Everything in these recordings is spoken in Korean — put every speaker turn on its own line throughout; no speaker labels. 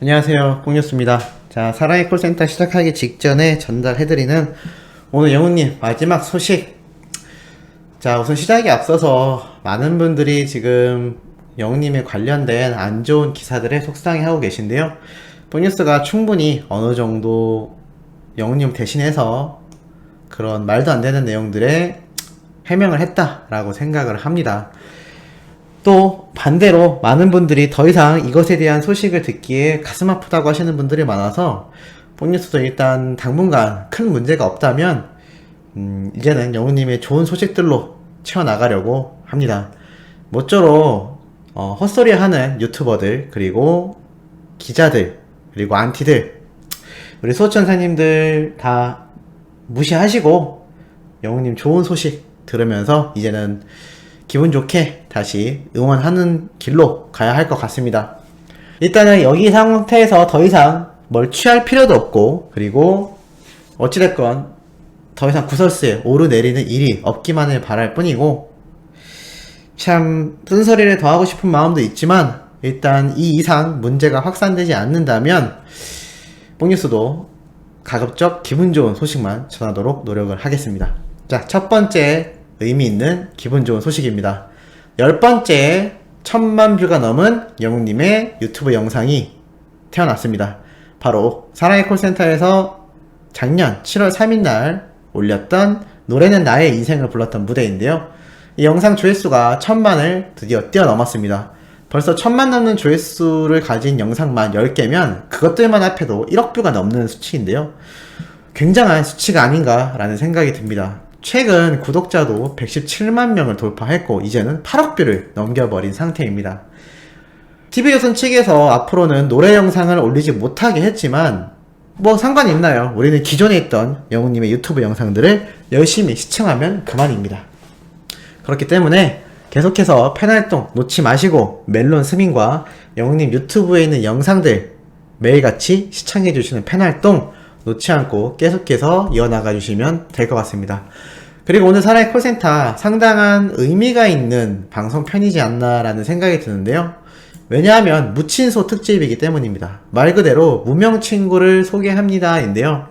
안녕하세요, 꽁뉴스입니다. 자, 사랑의 콜센터 시작하기 직전에 전달해드리는 오늘 영훈님 마지막 소식. 자, 우선 시작에 앞서서 많은 분들이 지금 영훈님에 관련된 안 좋은 기사들에 속상해하고 계신데요. 꽁뉴스가 충분히 어느 정도 영훈님 대신해서 그런 말도 안 되는 내용들에 해명을 했다라고 생각을 합니다. 또 반대로 많은 분들이 더 이상 이것에 대한 소식을 듣기에 가슴 아프다고 하시는 분들이 많아서 뽕뉴스도 일단 당분간 큰 문제가 없다면 이제는 영훈님의 좋은 소식들로 채워나가려고 합니다. 모쪼록 헛소리하는 유튜버들, 그리고 기자들, 그리고 안티들, 우리 수호천사님들 다 무시하시고 영훈님 좋은 소식 들으면서 이제는 기분 좋게 다시 응원하는 길로 가야 할 것 같습니다. 일단은 여기 상태에서 더 이상 뭘 취할 필요도 없고, 그리고 어찌됐건 더 이상 구설수에 오르내리는 일이 없기만을 바랄 뿐이고, 참 쓴소리를 더 하고 싶은 마음도 있지만 일단 이 이상 문제가 확산되지 않는다면 뽕뉴스도 가급적 기분 좋은 소식만 전하도록 노력을 하겠습니다. 자, 첫 번째 의미 있는 기분 좋은 소식입니다. 10번째 1000만 뷰가 넘은 영웅님의 유튜브 영상이 태어났습니다. 바로 사랑의 콜센터에서 작년 7월 3일 날 올렸던 노래는 나의 인생을 불렀던 무대인데요. 이 영상 조회수가 1000만을 드디어 뛰어넘었습니다. 벌써 1000만 넘는 조회수를 가진 영상만 10개면 그것들만 합해도 1억 뷰가 넘는 수치인데요. 굉장한 수치가 아닌가라는 생각이 듭니다. 최근 구독자도 117만 명을 돌파했고 이제는 8억 뷰를 넘겨버린 상태입니다. TV조선 측에서 앞으로는 노래 영상을 올리지 못하게 했지만 뭐 상관이 있나요? 우리는 기존에 있던 영훈님의 유튜브 영상들을 열심히 시청하면 그만입니다. 그렇기 때문에 계속해서 팬활동 놓지 마시고 멜론 스밍과 영훈님 유튜브에 있는 영상들 매일같이 시청해주시는 팬활동 놓지 않고 계속해서 이어나가 주시면 될 것 같습니다. 그리고 오늘 사랑의 콜센터 상당한 의미가 있는 방송 편이지 않나 라는 생각이 드는데요. 왜냐하면 무친소 특집이기 때문입니다. 말 그대로 무명 친구를 소개합니다 인데요.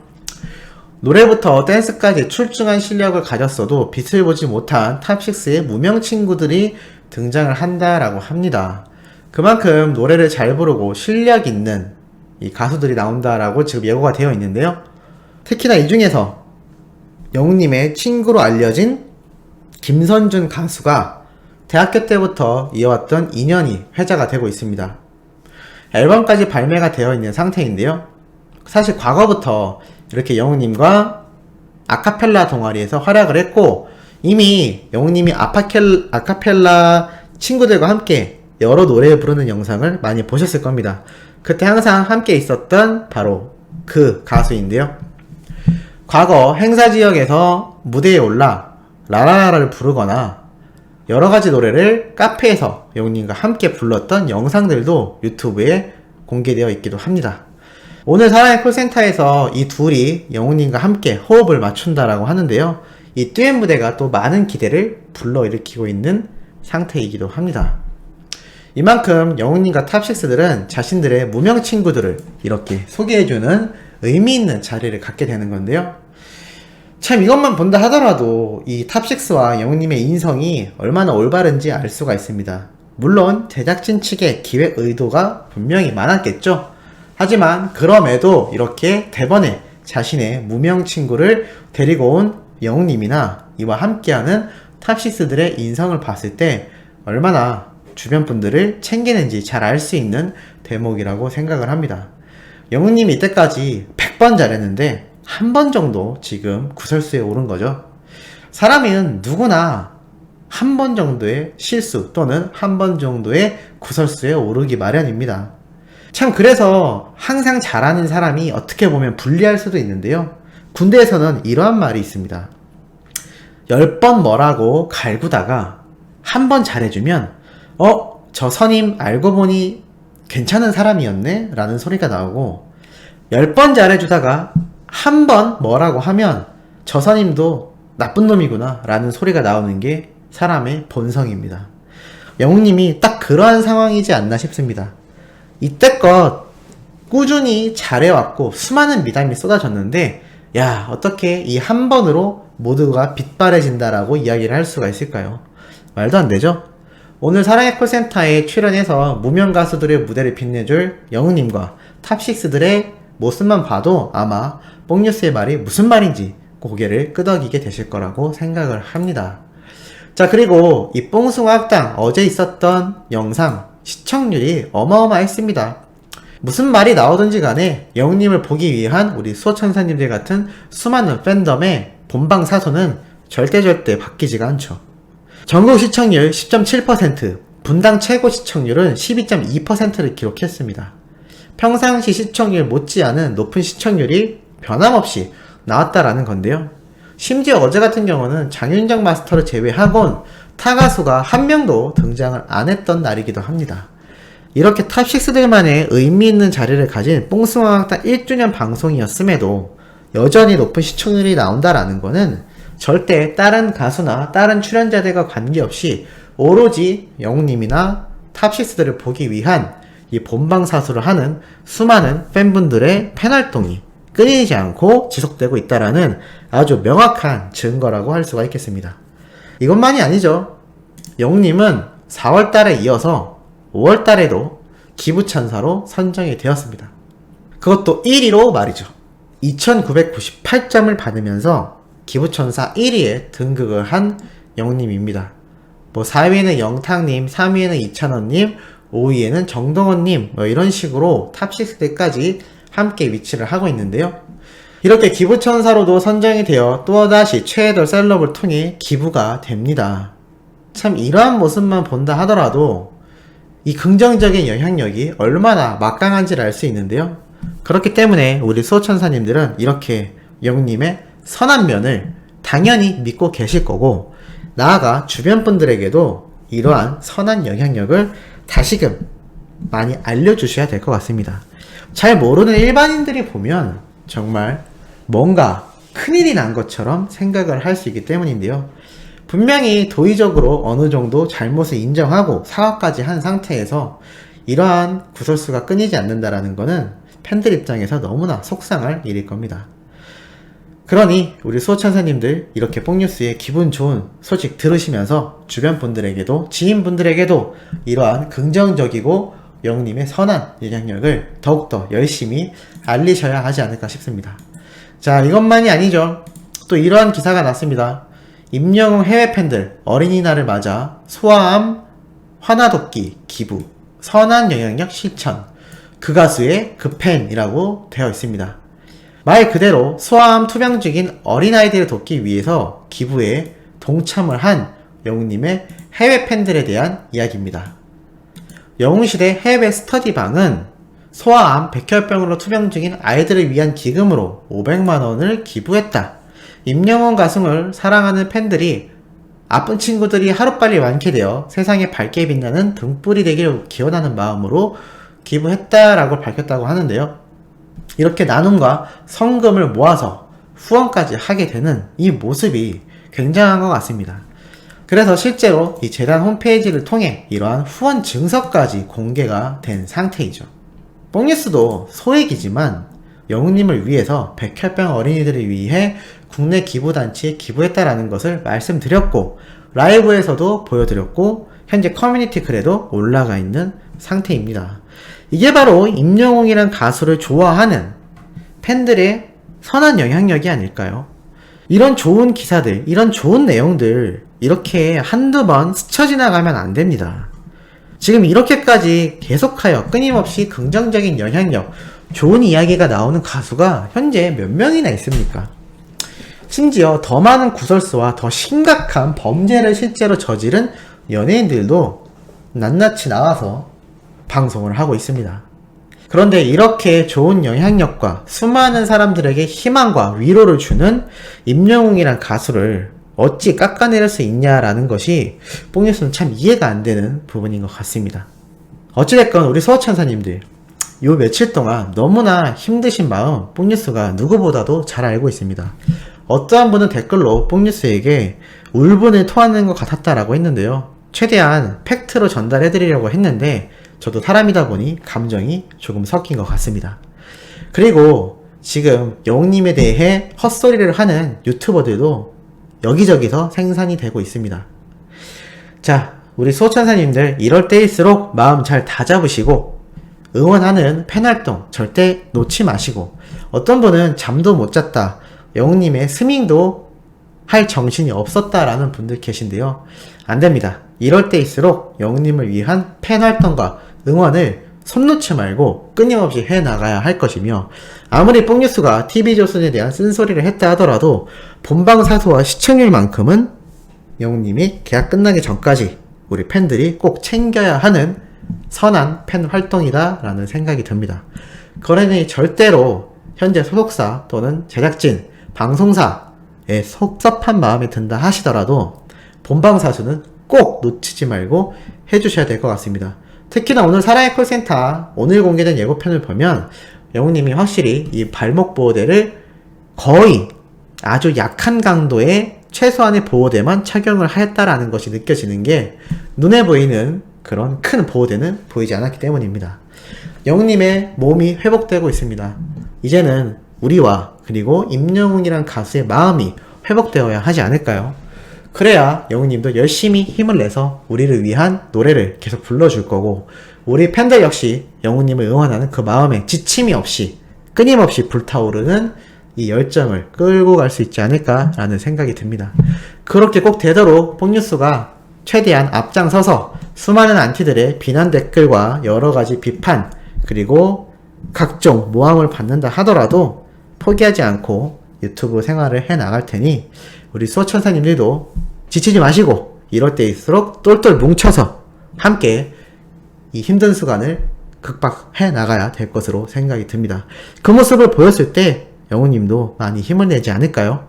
노래부터 댄스까지 출중한 실력을 가졌어도 빛을 보지 못한 탑6의 무명 친구들이 등장을 한다라고 합니다. 그만큼 노래를 잘 부르고 실력 있는 이 가수들이 나온다라고 지금 예고가 되어 있는데요. 특히나 이 중에서 영훈님의 친구로 알려진 김선준 가수가 대학교 때부터 이어왔던 인연이 회자가 되고 있습니다. 앨범까지 발매가 되어 있는 상태인데요. 사실 과거부터 이렇게 영훈님과 아카펠라 동아리에서 활약을 했고 이미 영훈님이 아카펠라 친구들과 함께 여러 노래 부르는 영상을 많이 보셨을 겁니다. 그때 항상 함께 있었던 바로 그 가수인데요. 과거 행사 지역에서 무대에 올라 라라라를 부르거나 여러가지 노래를 카페에서 영훈님과 함께 불렀던 영상들도 유튜브에 공개되어 있기도 합니다. 오늘 사랑의 콜센터에서 이 둘이 영훈님과 함께 호흡을 맞춘다라고 하는데요. 이 듀엣 무대가 또 많은 기대를 불러일으키고 있는 상태이기도 합니다. 이만큼 영훈님과 탑6들은 자신들의 무명 친구들을 이렇게 소개해주는 의미 있는 자리를 갖게 되는 건데요. 참 이것만 본다 하더라도 이 탑6와 영훈님의 인성이 얼마나 올바른지 알 수가 있습니다. 물론 제작진 측의 기획 의도가 분명히 많았겠죠. 하지만 그럼에도 이렇게 대번에 자신의 무명 친구를 데리고 온 영훈님이나 이와 함께하는 탑6들의 인성을 봤을 때 얼마나 주변 분들을 챙기는지 잘 알 수 있는 대목이라고 생각을 합니다. 영훈님이 이때까지 100번 잘했는데 한 번 정도 지금 구설수에 오른 거죠. 사람은 누구나 한 번 정도의 실수 또는 한 번 정도의 구설수에 오르기 마련입니다. 참 그래서 항상 잘하는 사람이 어떻게 보면 불리할 수도 있는데요. 군대에서는 이러한 말이 있습니다. 10번 뭐라고 갈구다가 한 번 잘해주면 저 선임 알고 보니 괜찮은 사람이었네? 라는 소리가 나오고 10번 잘해주다가 한 번 뭐라고 하면 저 선임도 나쁜 놈이구나 라는 소리가 나오는 게 사람의 본성입니다. 영웅님이 딱 그러한 상황이지 않나 싶습니다. 이때껏 꾸준히 잘해왔고 수많은 미담이 쏟아졌는데 야, 어떻게 이 한 번으로 모두가 빛바래진다라고 이야기를 할 수가 있을까요? 말도 안 되죠? 오늘 사랑의 콜센터에 출연해서 무명 가수들의 무대를 빛내줄 영우님과 탑6들의 모습만 봐도 아마 뽕뉴스의 말이 무슨 말인지 고개를 끄덕이게 되실 거라고 생각을 합니다. 자, 그리고 이 뽕숭아학당 어제 있었던 영상 시청률이 어마어마했습니다. 무슨 말이 나오든지 간에 영우님을 보기 위한 우리 수호천사님들 같은 수많은 팬덤의 본방사수는 절대 바뀌지가 않죠. 전국 시청률 10.7%, 분당 최고 시청률은 12.2%를 기록했습니다. 평상시 시청률 못지않은 높은 시청률이 변함없이 나왔다라는 건데요. 심지어 어제 같은 경우는 장윤정 마스터를 제외하곤 타 가수가 한 명도 등장을 안 했던 날이기도 합니다. 이렇게 탑6들만의 의미 있는 자리를 가진 뽕숭아학당 1주년 방송이었음에도 여전히 높은 시청률이 나온다라는 거는 절대 다른 가수나 다른 출연자들과 관계없이 오로지 영웅님이나 탑6들을 보기 위한 이 본방사수를 하는 수많은 팬분들의 팬활동이 끊이지 않고 지속되고 있다라는 아주 명확한 증거라고 할 수가 있겠습니다. 이것만이 아니죠. 영웅님은 4월달에 이어서 5월달에도 기부천사로 선정이 되었습니다. 그것도 1위로 말이죠. 2998점을 받으면서 기부천사 1위에 등극을 한 영웅님입니다. 4위에는 영탁님, 3위에는 이찬원님, 5위에는 정동원님 이런 식으로 탑6들까지 함께 위치를 하고 있는데요. 이렇게 기부천사로도 선정이 되어 또다시 최애돌 셀럽을 통해 기부가 됩니다. 참 이러한 모습만 본다 하더라도 이 긍정적인 영향력이 얼마나 막강한지를 알 수 있는데요. 그렇기 때문에 우리 수호천사님들은 이렇게 영웅님의 선한 면을 당연히 믿고 계실 거고 나아가 주변 분들에게도 이러한 선한 영향력을 다시금 많이 알려주셔야 될 것 같습니다. 잘 모르는 일반인들이 보면 정말 뭔가 큰일이 난 것처럼 생각을 할 수 있기 때문인데요. 분명히 도의적으로 어느 정도 잘못을 인정하고 사과까지 한 상태에서 이러한 구설수가 끊이지 않는다라는 것은 팬들 입장에서 너무나 속상할 일일 겁니다. 그러니 우리 수호천사님들 이렇게 뽕뉴스의 기분 좋은 소식 들으시면서 주변 분들에게도 지인분들에게도 이러한 긍정적이고 영웅님의 선한 영향력을 더욱더 열심히 알리셔야 하지 않을까 싶습니다. 자, 이것만이 아니죠. 또 이러한 기사가 났습니다. 임영웅 해외 팬들 어린이날을 맞아 소아암 환화독기 기부 선한 영향력 실천 그 가수의 그 팬이라고 되어 있습니다. 말 그대로 소아암 투병 중인 어린아이들을 돕기 위해서 기부에 동참을 한 영웅님의 해외 팬들에 대한 이야기입니다. 영웅시대 해외 스터디방은 소아암 백혈병으로 투병 중인 아이들을 위한 기금으로 500만원을 기부했다. 임영웅 가수를 사랑하는 팬들이 아픈 친구들이 하루빨리 완쾌되어 세상에 밝게 빛나는 등불이 되기를 기원하는 마음으로 기부했다라고 밝혔다고 하는데요. 이렇게 나눔과 성금을 모아서 후원까지 하게 되는 이 모습이 굉장한 것 같습니다. 그래서 실제로 이 재단 홈페이지를 통해 이러한 후원 증서까지 공개가 된 상태이죠. 뽕뉴스도 소액이지만 영웅님을 위해서 백혈병 어린이들을 위해 국내 기부단체에 기부했다라는 것을 말씀드렸고 라이브에서도 보여드렸고 현재 커뮤니티 글에도 올라가 있는 상태입니다. 이게 바로 임영웅이란 가수를 좋아하는 팬들의 선한 영향력이 아닐까요? 이런 좋은 기사들, 이런 좋은 내용들 이렇게 한두 번 스쳐 지나가면 안 됩니다. 지금 이렇게까지 계속하여 끊임없이 긍정적인 영향력, 좋은 이야기가 나오는 가수가 현재 몇 명이나 있습니까? 심지어 더 많은 구설수와 더 심각한 범죄를 실제로 저지른 연예인들도 낱낱이 나와서 방송을 하고 있습니다. 그런데 이렇게 좋은 영향력과 수많은 사람들에게 희망과 위로를 주는 임영웅이란 가수를 어찌 깎아내릴 수 있냐라는 것이 뽕뉴스는 참 이해가 안 되는 부분인 것 같습니다. 어찌됐건 우리 수호천사님들 요 며칠 동안 너무나 힘드신 마음 뽕뉴스가 누구보다도 잘 알고 있습니다. 어떠한 분은 댓글로 뽕뉴스에게 울분을 토하는 것 같았다라고 했는데요. 최대한 팩트로 전달해드리려고 했는데 저도 사람이다 보니 감정이 조금 섞인 것 같습니다. 그리고 지금 영웅님에 대해 헛소리를 하는 유튜버들도 여기저기서 생산이 되고 있습니다. 자, 우리 수호천사님들 이럴 때일수록 마음 잘 다잡으시고 응원하는 팬활동 절대 놓지 마시고, 어떤 분은 잠도 못 잤다, 영웅님의 스밍도 할 정신이 없었다라는 분들 계신데요. 안됩니다. 이럴 때일수록 영웅님을 위한 팬활동과 응원을 손 놓지 말고 끊임없이 해나가야 할 것이며, 아무리 뽕뉴스가 TV조선에 대한 쓴소리를 했다 하더라도 본방사수와 시청률만큼은 영웅님이 계약 끝나기 전까지 우리 팬들이 꼭 챙겨야 하는 선한 팬 활동이다 라는 생각이 듭니다. 그러니 절대로 현재 소속사 또는 제작진, 방송사에 섭섭한 마음이 든다 하시더라도 본방사수는 꼭 놓치지 말고 해주셔야 될 것 같습니다. 특히나 오늘 사랑의 콜센터 오늘 공개된 예고편을 보면 영웅님이 확실히 이 발목 보호대를 거의 아주 약한 강도의 최소한의 보호대만 착용을 하였다라는 것이 느껴지는 게 눈에 보이는 그런 큰 보호대는 보이지 않았기 때문입니다. 영웅님의 몸이 회복되고 있습니다. 이제는 우리와 그리고 임영웅이란 가수의 마음이 회복되어야 하지 않을까요? 그래야 영웅님도 열심히 힘을 내서 우리를 위한 노래를 계속 불러줄 거고, 우리 팬들 역시 영웅님을 응원하는 그 마음에 지침이 없이 끊임없이 불타오르는 이 열정을 끌고 갈 수 있지 않을까라는 생각이 듭니다. 그렇게 꼭 되도록 뽕뉴스가 최대한 앞장서서 수많은 안티들의 비난 댓글과 여러가지 비판 그리고 각종 모함을 받는다 하더라도 포기하지 않고 유튜브 생활을 해나갈 테니 우리 수호천사님들도 지치지 마시고 이럴 때일수록 똘똘 뭉쳐서 함께 이 힘든 수간을 극복해 나가야 될 것으로 생각이 듭니다. 그 모습을 보였을 때 영웅님도 많이 힘을 내지 않을까요?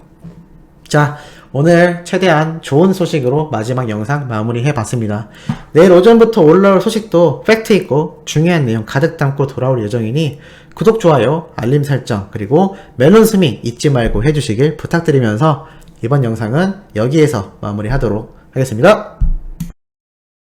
자, 오늘 최대한 좋은 소식으로 마지막 영상 마무리해 봤습니다. 내일 오전부터 올라올 소식도 팩트 있고 중요한 내용 가득 담고 돌아올 예정이니 구독, 좋아요, 알림 설정 그리고 멜론 스밍 잊지 말고 해주시길 부탁드리면서 이번 영상은 여기에서 마무리하도록 하겠습니다.